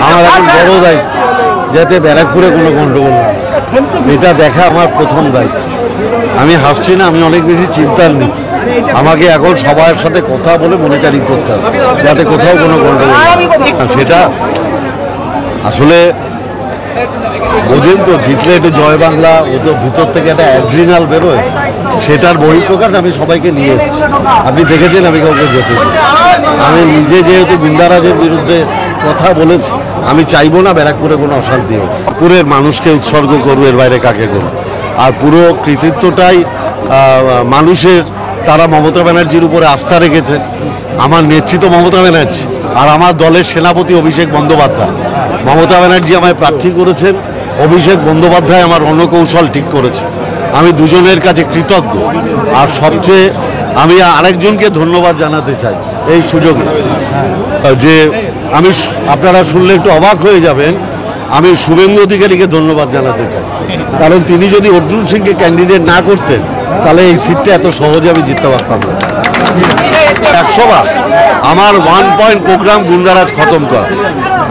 আমার এখন বড় দায়িত্ব যাতে ব্যারাকপুরে কোনো গণ্ডগোল না, এটা দেখা আমার প্রথম দায়িত্ব। আমি হাসছি না, আমি অনেক বেশি চিন্তার নীতি। আমাকে এখন সবার সাথে কথা বলে মনিটরিং করতে হবে যাতে কোথাও কোনো গণ্ডগোল না। সেটা আসলে বোঝেন তো, জিতলে একটু জয় বাংলা, ও তো ভিতর থেকে একটা অ্যাড্রিনাল বেরোয়, সেটার বহিঃপ্রকাশ আমি সবাইকে নিয়ে এসেছি। আপনি দেখেছেন আমি কাউকে যেতে, আমি নিজে যেহেতু গুন্ডারাজের বিরুদ্ধে কথা বলেছি, আমি চাইবো না ব্যারাকপুরে কোনো অশান্তি হোক। পুরের মানুষকে উৎসর্গ করবো, এর বাইরে কাকে করবো। আর পুরো কৃতিত্বটাই মানুষের, তারা মমতা ব্যানার্জির উপরে আস্থা রেখেছেন। আমার নেতৃত্ব মমতা ব্যানার্জি আর আমার দলের সেনাপতি অভিষেক বন্দ্যোপাধ্যায়। মমতা ব্যানার্জি আমায় প্রার্থী করেছেন, অভিষেক বন্দ্যোপাধ্যায় আমার রণকৌশল ঠিক করেছে। আমি দুজনের কাছে কৃতজ্ঞ। আর সবচেয়ে আমি আরেকজনকে ধন্যবাদ জানাতে চাই এই সুযোগে, যে আমি, আপনারা শুনলে একটু অবাক হয়ে যাবেন, আমি শুভেন্দু অধিকারীকে ধন্যবাদ জানাতে চাই। কারণ তিনি যদি অর্জুন সিংকে ক্যান্ডিডেট না করতেন তাহলে এই সিটটা এত সহজে আমি জিততে পারতাম না। 100 বার আমার 1 পয়েন্ট প্রোগ্রাম গুন্ডারাজ খতম করা।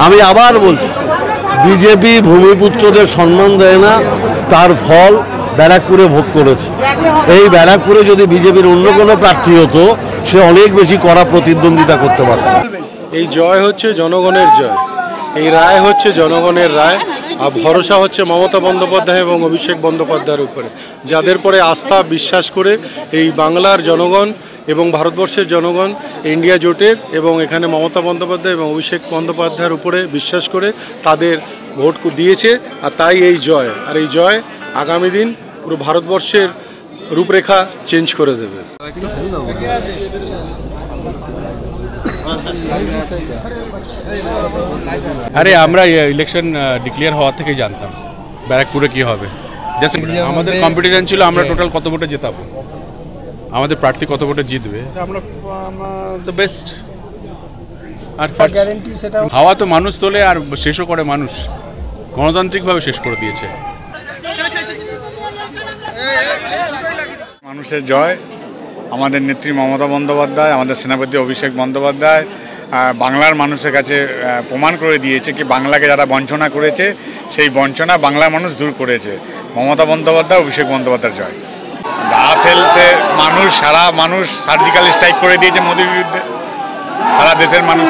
আমি আবার বলছি, বিজেপি ভূমিপুত্রদের সম্মান দেয় না, তার ফল ব্যারাকপুরে ভোগ করেছে। এই ব্যারাকপুরে যদি বিজেপির অন্য কোনো প্রার্থী হতো, সে অনেক বেশি কড়া প্রতিদ্বন্দ্বিতা করতে পারত। এই জয় হচ্ছে জনগণের জয়, এই রায় হচ্ছে জনগণের রায়। আর ভরসা হচ্ছে মমতা বন্দ্যোপাধ্যায় এবং অভিষেক বন্দ্যোপাধ্যায়ের উপরে, যাদের পরে আস্থা বিশ্বাস করে এই বাংলার জনগণ এবং ভারতবর্ষের জনগণ ইন্ডিয়া জোটের এবং এখানে মমতা বন্দ্যোপাধ্যায় এবং অভিষেক বন্দ্যোপাধ্যায়ের উপরে বিশ্বাস করে তাদের ভোট দিয়েছে। আর তাই এই জয়, আর এই জয় আগামী দিন পুরো ভারতবর্ষের রূপরেখা চেঞ্জ করে দেবে। আরে আমরা ইলেকশন ডিক্লেয়ার হওয়া থেকে জানতাম ব্যারাকপুরে কি হবে। জাস্ট আমাদের কম্পিটিশন ছিল আমরা টোটাল কত ভোটে জেতাবো, আমাদের প্রার্থী কত ভোটে জিতবে, আমরা দ্য বেস্ট। আর হাওয়া তো মানুষ তোলে আর শেষও করে মানুষ, গণতান্ত্রিকভাবে শেষ করে দিয়েছে। মানুষের জয়, আমাদের নেত্রী মমতা বন্দ্যোপাধ্যায়, আমাদের সেনাপতি অভিষেক বন্দ্যোপাধ্যায় বাংলার মানুষের কাছে প্রমাণ করে দিয়েছে কি বাংলাকে যারা বঞ্চনা করেছে সেই বঞ্চনা বাংলার মানুষ দূর করেছে। মমতা বন্দ্যোপাধ্যায়, অভিষেক বন্দ্যোপাধ্যায়ের জয়। গা ফেলছে মানুষ, সারা মানুষ সার্জিক্যাল স্ট্রাইক করে দিয়েছে মোদির বিরুদ্ধে, সারা দেশের মানুষ।